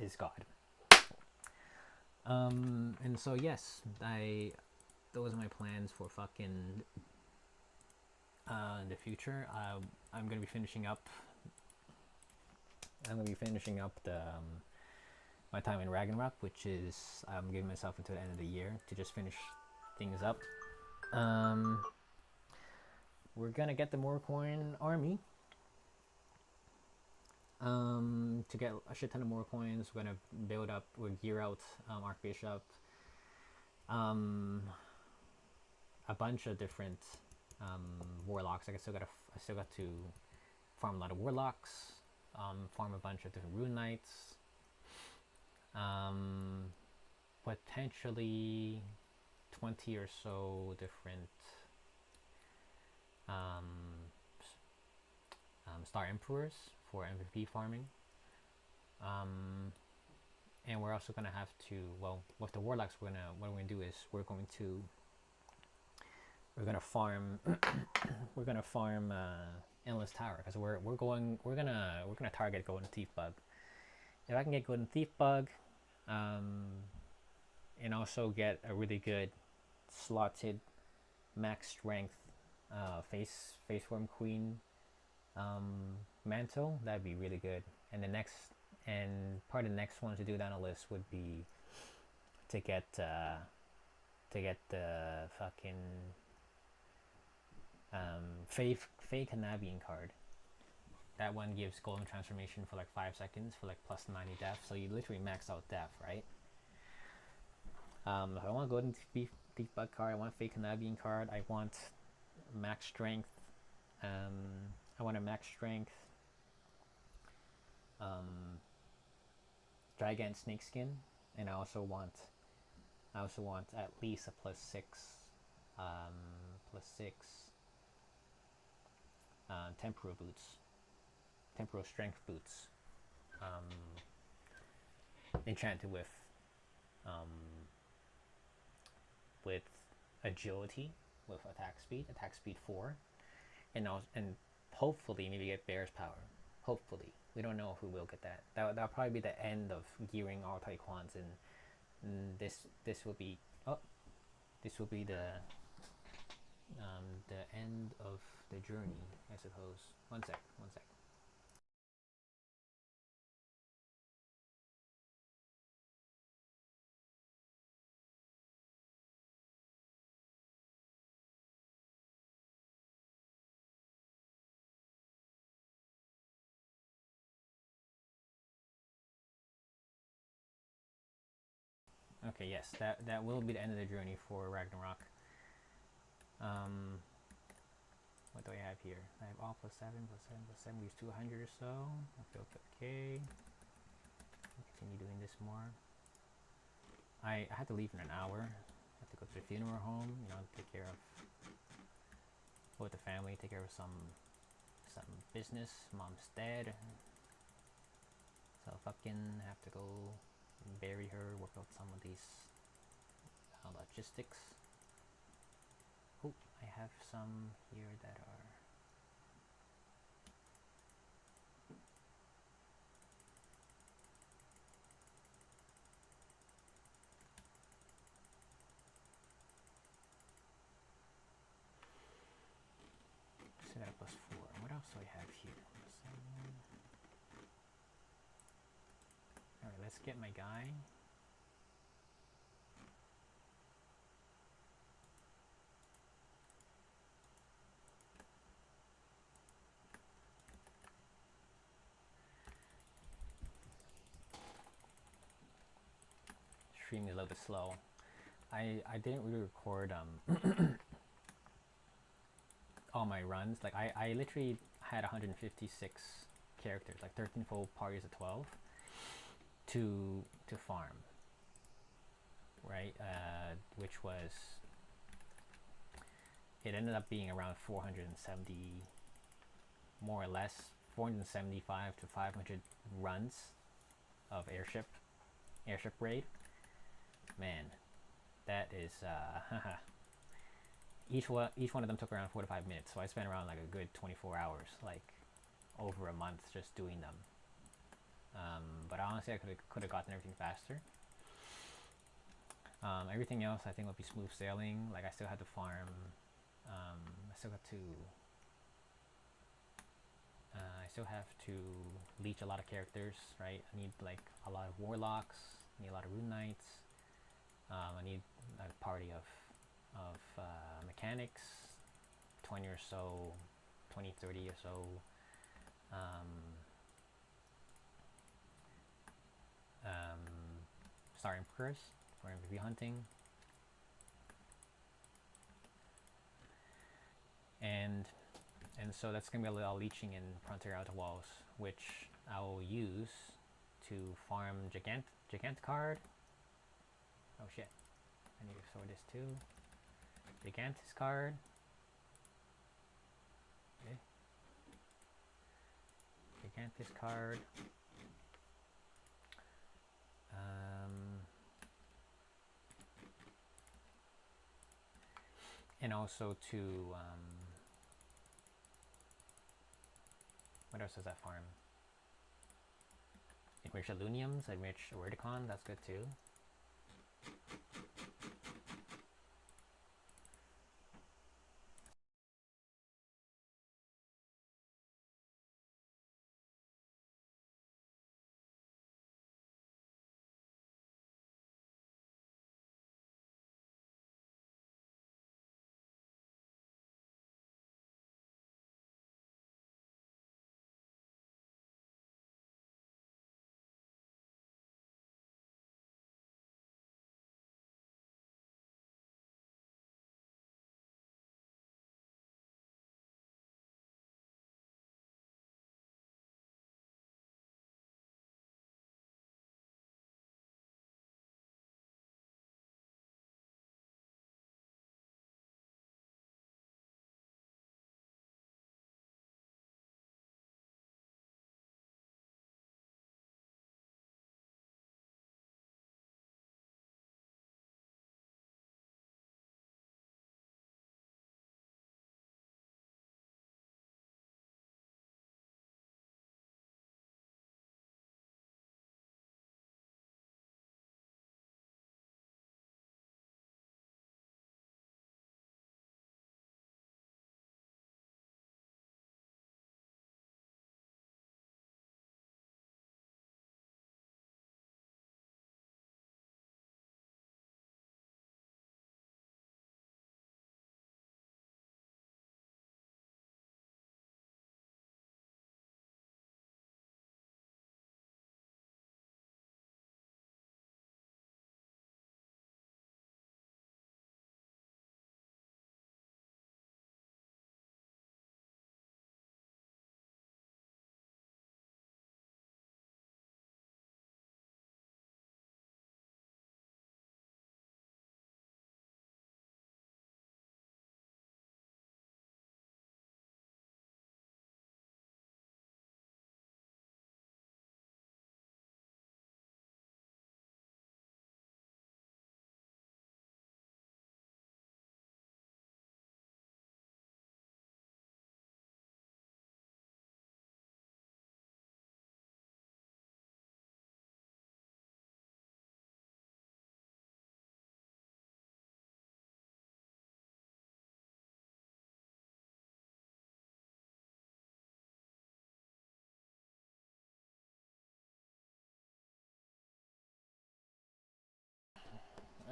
S1: is God. And so yes, those are my plans for fucking the future. I'm gonna be finishing up the my time in Ragnarok, which is I'm giving myself until the end of the year to just finish things up. We're gonna get the Mora Coin army. To get a shit ton of more coins, we're gonna we'll gear out Archbishop, a bunch of different warlocks. Like I still got to farm a lot of warlocks, farm a bunch of different rune knights, potentially 20 or so different Star Emperors for MVP farming. And we're also gonna have to, well, with the warlocks, what we're gonna do is we're going to we're gonna farm we're gonna farm endless tower because we're gonna target golden thief bug. If I can get golden thief bug, and also get a really good slotted max strength face worm queen manteau, that'd be really good. And the next and part of the next one to do down the list would be to get the fucking Faye Canabian card. That one gives golden transformation for like 5 seconds for like plus 90 def, so you literally max out def, right? If I want golden thief bug card, I want Faye Canabian card, I want max strength, I want a max strength Gigant Snakeskin, and I also want at least a plus 6 temporal boots, temporal strength boots, enchanted with agility, with attack speed 4, and hopefully maybe get bear's power. Hopefully, we don't know if we will get that. That'll probably be the end of gearing all Taekwons, and this will be the end of the journey, I suppose. One sec. Okay, yes, that will be the end of the journey for Ragnarok. What do I have here? I have all +7 leaves 200 or so. Okay. Continue doing this more. I had to leave in an hour. I have to go to the funeral home, take care of with the family, take care of some business. Mom's dead, so fucking have to go bury her, work out some of these logistics. Oh, I have some here that are so that +4. What else do I have here? Alright, let's get my guy. Stream is a little bit slow. I didn't really record all my runs. Like I literally had 156 characters, like 13-fold parties of 12 to farm, right? Which was, it ended up being around 470, more or less 475 to 500 runs of Airship Raid. Man, that is each one of them took around 4 to 5 minutes, so I spent around like a good 24 hours, like over a month, just doing them. But honestly, I could have gotten everything faster. Everything else I think would be smooth sailing. Like I still had to farm. I still have to leech a lot of characters, right? I need like a lot of warlocks. I need a lot of rune knights. I need a party of mechanics, 20 or so, 30 or so. Star Emperors for MVP hunting. And so that's going to be a lot of leeching in Frontier Outer Walls, which I will use to farm Gigant card. Oh shit, I need to store this too. Gigantis card. Okay. Gigantis card. and also to what else does that farm? Enrich aluniums, enrich Wordicon, that's good too.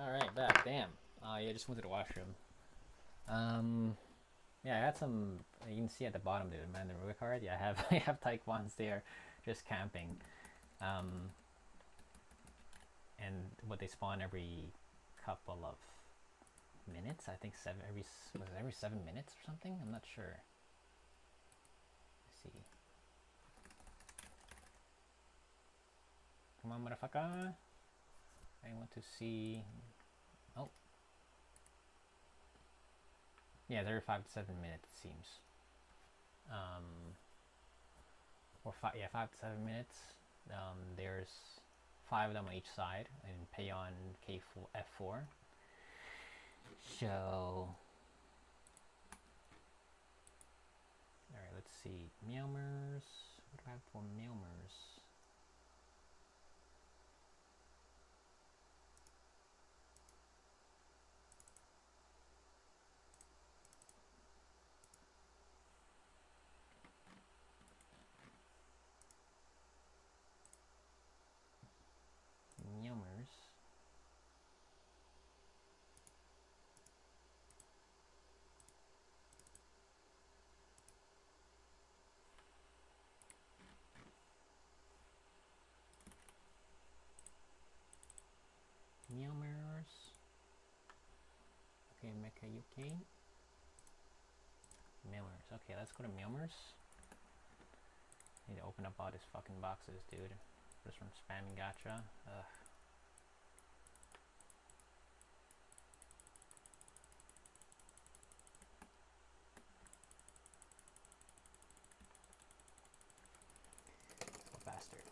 S1: Alright, back. Damn. Yeah, just went to the washroom. Yeah, I had some. You can see at the bottom there, the Mandarin card. Yeah, I have I have Taekwons there, just camping. And what they spawn every couple of minutes. I think every 7 minutes or something. I'm not sure. Let's see. Come on, motherfucker. I want to see. Oh. Yeah, it's every 5 to 7 minutes, it seems. Or 5 to 7 minutes. There's 5 of them on each side, and pay on K4 F4. So, all right, let's see. Meowmers. What do I have for Meowmers? Meowmers. Okay, Mecha UK. Meowmers. Okay, let's go to Meowmers. Need to open up all these fucking boxes, dude. Just from spamming gacha. Ugh. Bastard.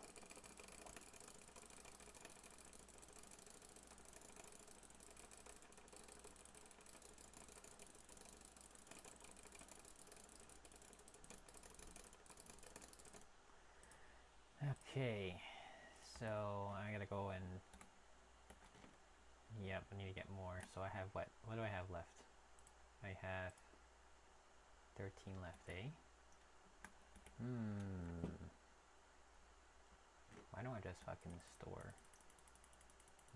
S1: Okay, so I gotta go and yep, I need to get more. So I have what do I have left? I have 13 left, eh? Why don't I just fucking store?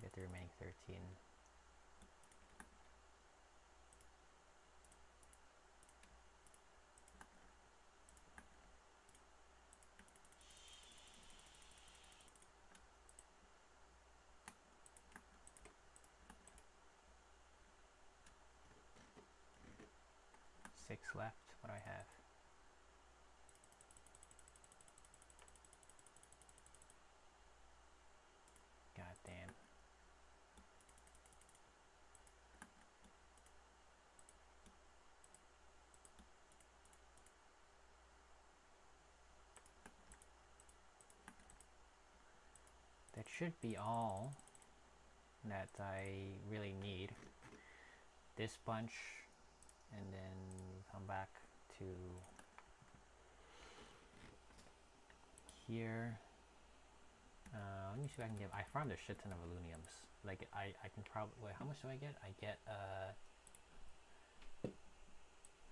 S1: Get the remaining 13. Six left. What do I have? God damn. That should be all that I really need. This bunch, and then come back to here. Let me see if I can get. I farmed a shit ton of aluniums. Like I can probably wait. How much do I get? I get.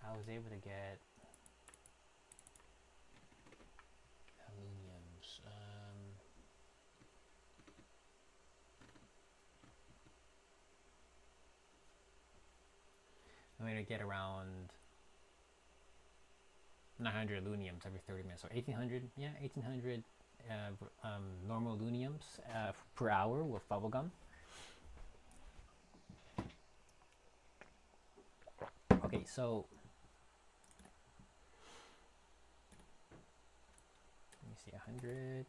S1: I was able to get aluniums. I'm gonna get around 900 aluniums every 30 minutes. So 1800. Yeah, 1800. Normal aluniums per hour with bubblegum. Okay, so let me see, 100.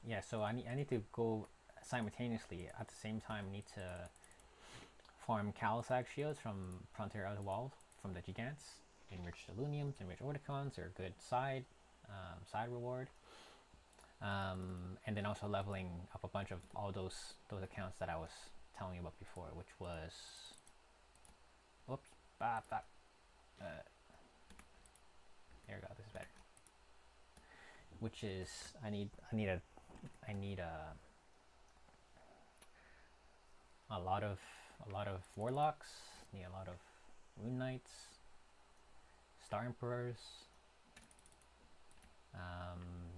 S1: Yeah, so I need to go simultaneously at the same time. I need to farm Kalasag shields from Frontier Outer Walls from the Gigants. Enriched aluniums, enriched orticons are a good side reward. And then also leveling up a bunch of all those accounts that I was telling you about before, which was whoops, there we go. This is better. Which is I need a lot of warlocks. Need a lot of rune knights, star emperors.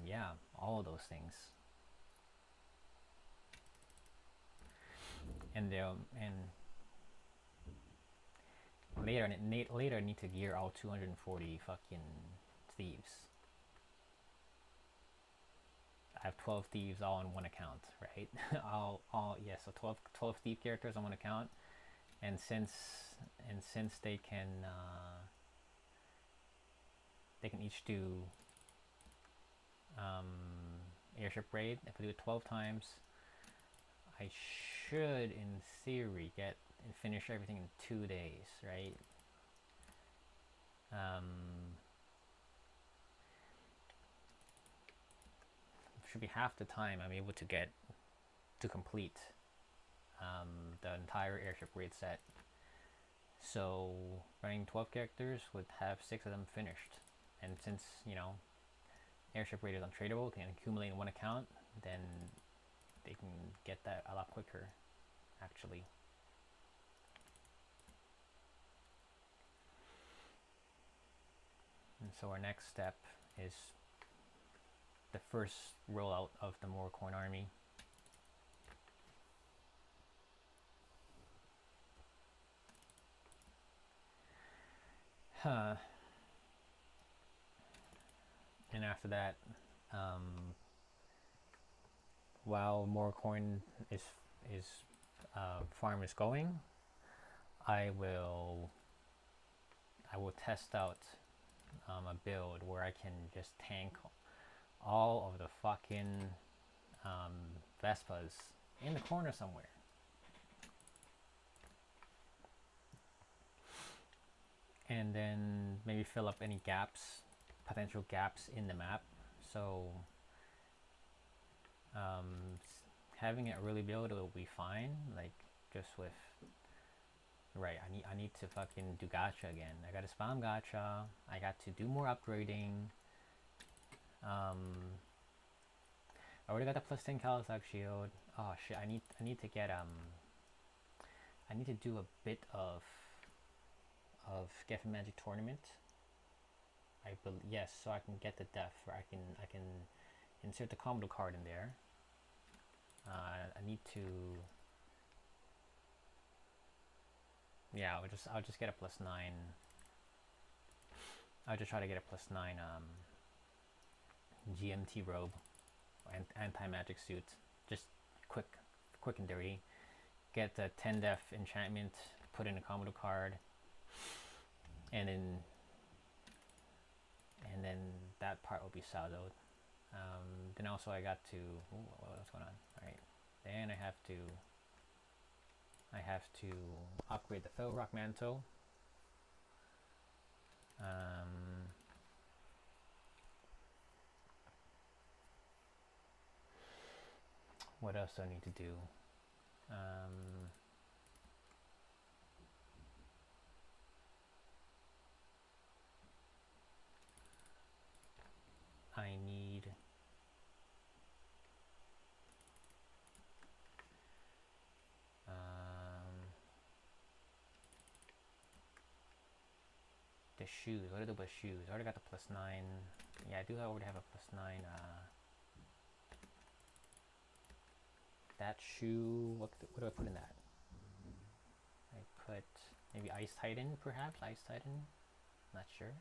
S1: Yeah, all of those things. And later I need to gear all 240 fucking thieves. I have 12 thieves all on one account, right? Yeah, so 12 thief characters on one account, and since they can each do airship raid. If I do it 12 times, I should, in theory, get and finish everything in 2 days, right? Should be half the time I'm able to get to complete the entire Airship Raid set. So running 12 characters would have 6 of them finished, and since Airship Raid is untradeable, can accumulate in one account, then they can get that a lot quicker, actually. And so our next step is the first rollout of the Mora Coin army. And after that, while Mora Coin is farm is going, I will test out a build where I can just tank all of the fucking Vespas in the corner somewhere. And then maybe fill up any potential gaps in the map. So having it really build will be fine. Like just with I need to fucking do gacha again. I gotta spam gacha. I got to do more upgrading. I already got the plus 10 Kalasag shield. Oh shit! I need to get I need to do a bit of Geffen Magic tournament. Yes, so I can get the def, or I can insert the Comodo card in there. I need to. Yeah, I'll just get a plus 9. I'll just try to get a plus 9 GMT robe, anti-magic suit. Just quick and dirty. Get the 10 def enchantment, put in a Comodo card, and then that part will be saldoed. Then also I got to, what's going on? All right, then I have to upgrade the Felt Rock Manteau. What else do I need to do? I need the shoes. What do I do with shoes? I already got the plus 9. Yeah, I do already have a plus 9. That shoe, what do I put in that? I put maybe Ice Titan, perhaps? Ice Titan? Not sure.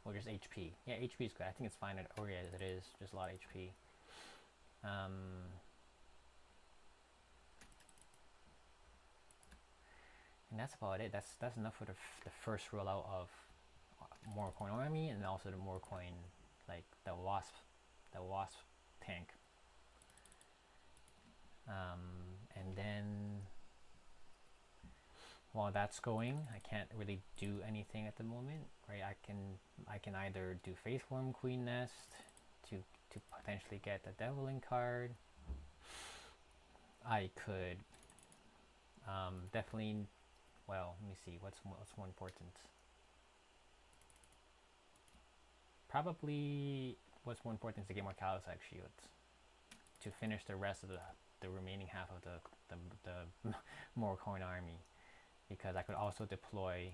S1: Or just HP. Yeah, HP is good. I think it's fine. Oh yeah, it is. Just a lot of HP. And that's about it. That's enough for the first rollout of Mora Coin Army, and also the Mora Coin, like the wasp tank. And then while that's going, I can't really do anything at the moment, right? I can either do Faithworm Queen Nest to potentially get the Deviling card. I could definitely, well, let me see, what's more important. Probably what's more important is to get more Kalasag shields to finish the rest of the remaining half of the Mora Coin army, because I could also deploy.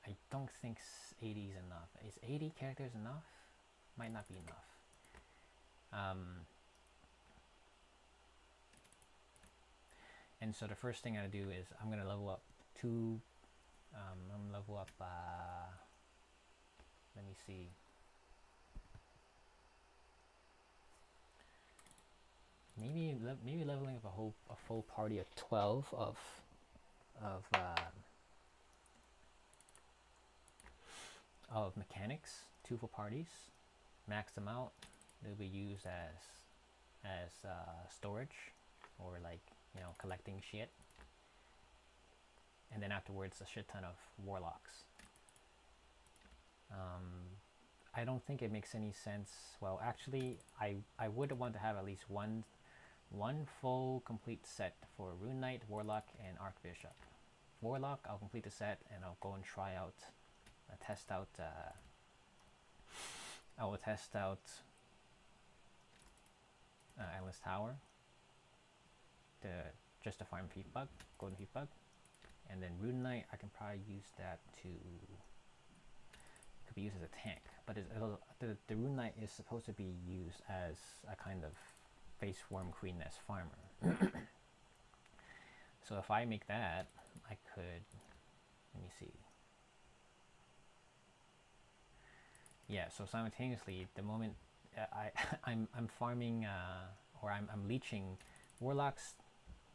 S1: I don't think 80 is enough. Is 80 characters enough? Might not be enough. And so the first thing I do is I'm gonna level up two. I'm gonna level up. Let me see. Maybe leveling up a full party of 12 of mechanics, 2 full parties, max them out. They'll be used as storage, or like, you know, collecting shit. And then afterwards a shit ton of warlocks. I don't think it makes any sense. Well, actually, I would want to have at least one full complete set for Rune Knight, Warlock, and Archbishop. Warlock, I'll complete the set and I'll go and try out, test out. I will test out Endless Tower just to farm Thief Bug, Golden Thief Bug, and then Rune Knight, I can probably use that to. Could be used as a tank, but the Rune Knight is supposed to be used as a kind of Faceworm Queen Nest farmer. So if I make that, I could, let me see. Yeah, so simultaneously, the moment I'm farming, or I'm leeching Warlocks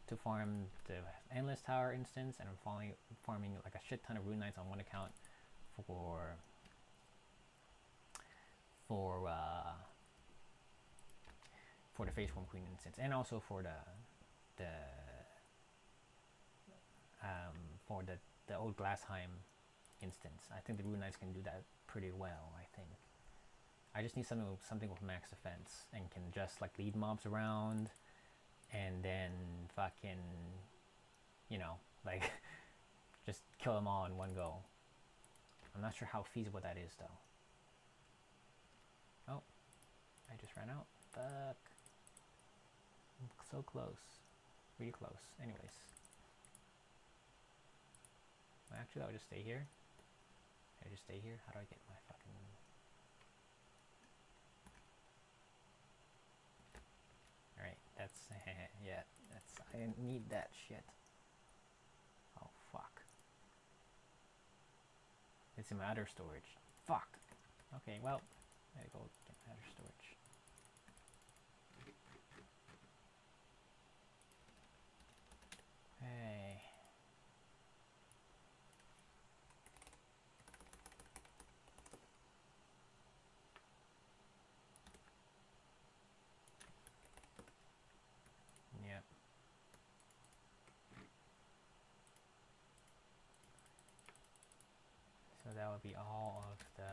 S1: to farm the Endless Tower instance, and I'm farming like a shit ton of Rune Knights on one account for the Faceworm Queen instance, and also for the old Glassheim instance. I think the Rune Knights can do that pretty well. I think I just need something with max defense and can just like lead mobs around, and then fucking, you know, like just kill them all in one go. I'm not sure how feasible that is though. Oh, I just ran out. Fuck. I'm so close. Really close. Anyways. Actually, I'll just stay here. Can I just stay here? How do I get my fucking... Alright, that's... yeah, that's... I need that shit. Oh, fuck. It's in my other storage. Fuck! Okay, well, I gotta go get my other storage. Hey. Yep. So that would be all of the...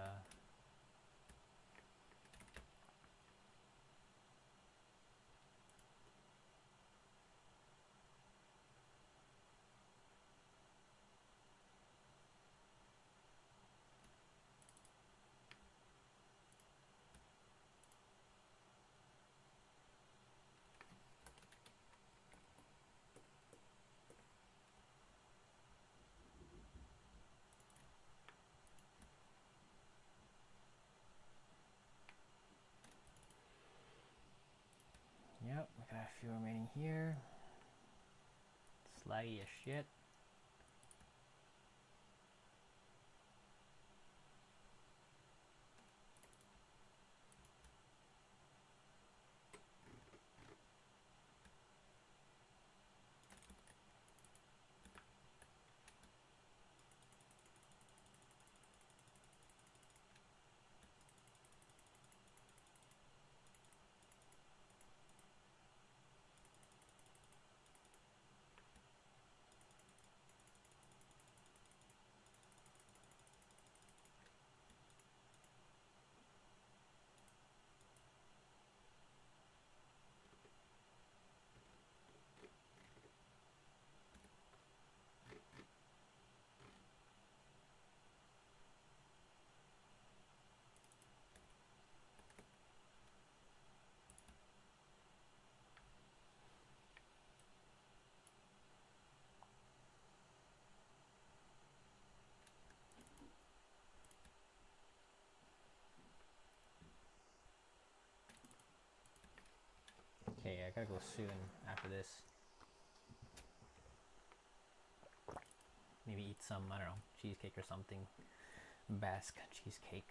S1: Yep, we got a few remaining here. Slaggy as shit. Okay, I gotta go soon after this. Maybe eat some, I don't know, cheesecake or something. Basque cheesecake.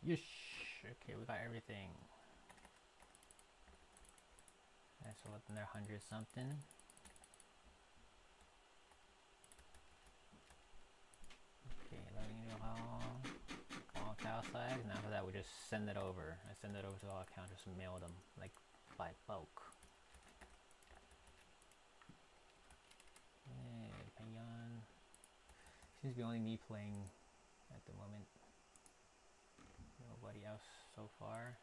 S1: Yeesh. Okay, we got everything. Okay, so what's in there? 100 something. Okay, let me know how Kalasag, and after that we just send it over. I send it over to all accounts, just mail them like by bulk. Yeah, Payon. Seems to be only me playing at the moment. Nobody else so far.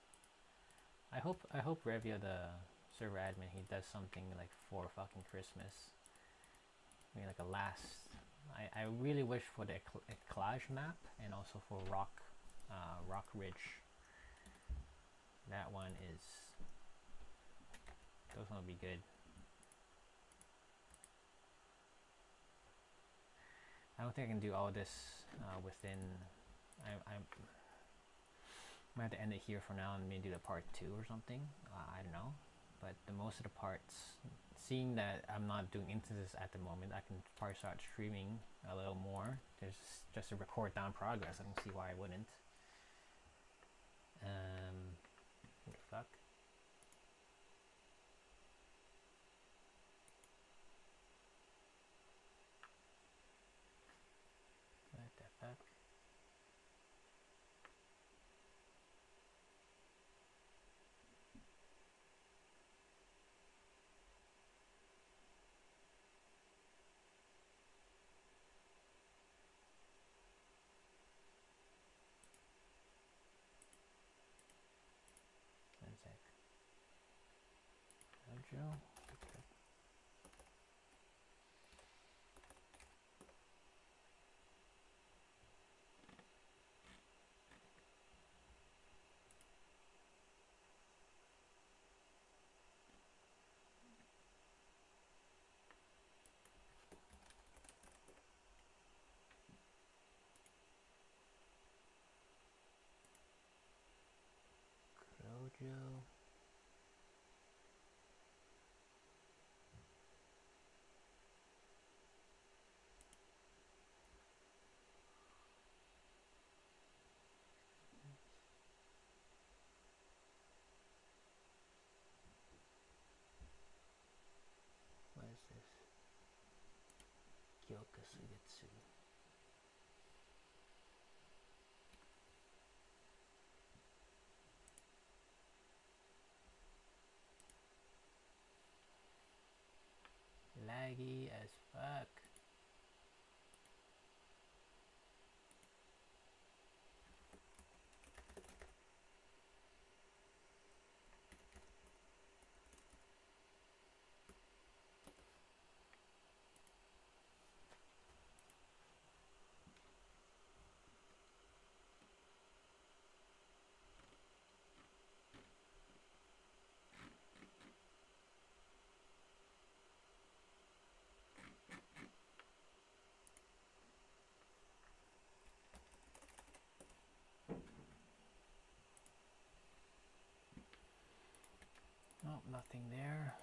S1: I hope Revia, the server admin, he does something like for fucking Christmas. Maybe like a last I really wish for the Eclage map and also for Rock Ridge. That one is, those one will be good. I don't think I can do all this within. I might have to end it here for now and maybe do the part 2 or something. I don't know. But the most of the parts, seeing that I'm not doing instances at the moment, I can probably start streaming a little more. Just to record down progress. I don't see why I wouldn't. What the fuck? What the fuck? One sec. Mojo. Mojo. What is this? Kyoka Sugetsu. Laggy as fuck. Oh, nothing there.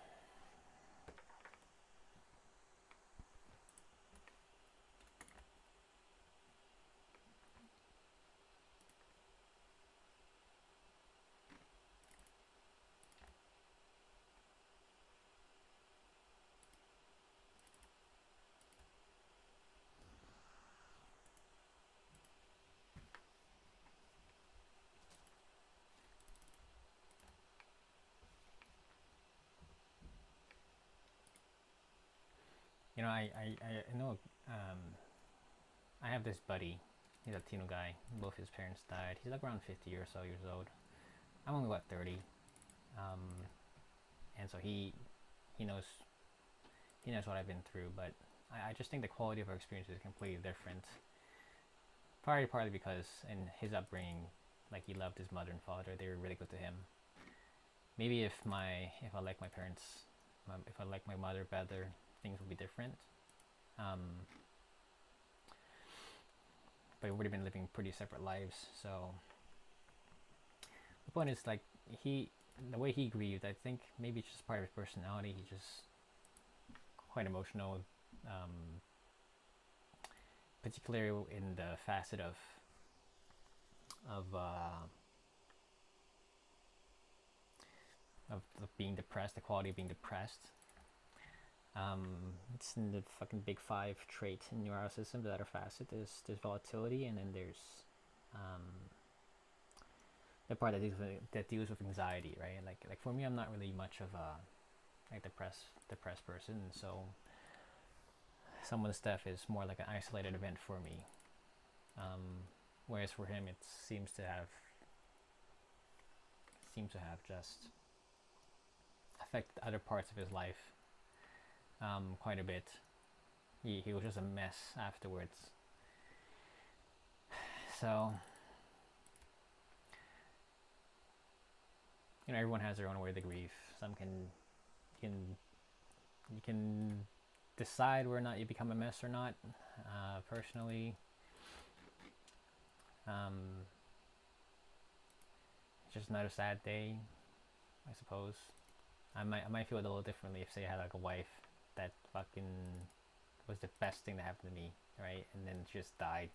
S1: You know, I know, I have this buddy, he's a Latino guy, both his parents died. He's like around 50 or so years old. I'm only about 30. And so he knows what I've been through, but I just think the quality of our experience is completely different. Partly because in his upbringing, like, he loved his mother and father, they were really good to him. Maybe if I like my parents, if I like my mother better, things would be different. But we've already been living pretty separate lives, so the point is, like, the way he grieved, I think maybe it's just part of his personality. He's just quite emotional, particularly in the facet of being depressed, the quality of being depressed. It's in the fucking big 5 trait in neuroticism, that other facet. There's volatility, and then there's the part that deals with anxiety, right? Like for me, I'm not really much of a like depressed person, so some of the stuff is more like an isolated event for me. Whereas for him, it seems to have just affected other parts of his life quite a bit. he was just a mess afterwards. So, you know, everyone has their own way to grieve. Some can you can decide whether or not you become a mess or not. Personally, it's just not a sad day, I suppose. I might feel it a little differently if, say, I had like a wife that fucking was the best thing that happened to me, right? And then she just died.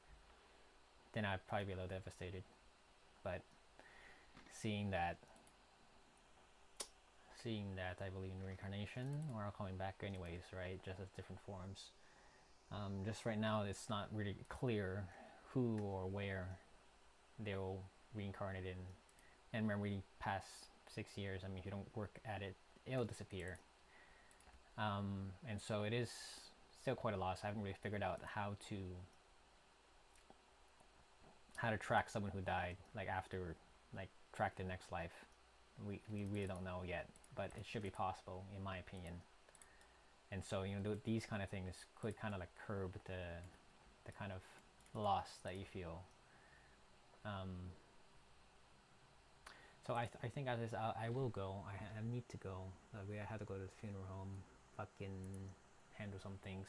S1: Then I'd probably be a little devastated. But seeing that I believe in reincarnation, we're all coming back anyways, right? Just as different forms. Just right now, it's not really clear who or where they'll reincarnate in. And remember, past 6 years, I mean, if you don't work at it, it'll disappear. And so it is still quite a loss. I haven't really figured out how to track someone who died, like after, like track the next life. We really don't know yet, but it should be possible, in my opinion. And so, you know, these kind of things could kind of like curb the kind of loss that you feel. So I think as is, I will go. I need to go. I have to go to the funeral home, fucking handle some things.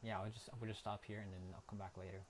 S1: Yeah, I will just stop here and then I'll come back later.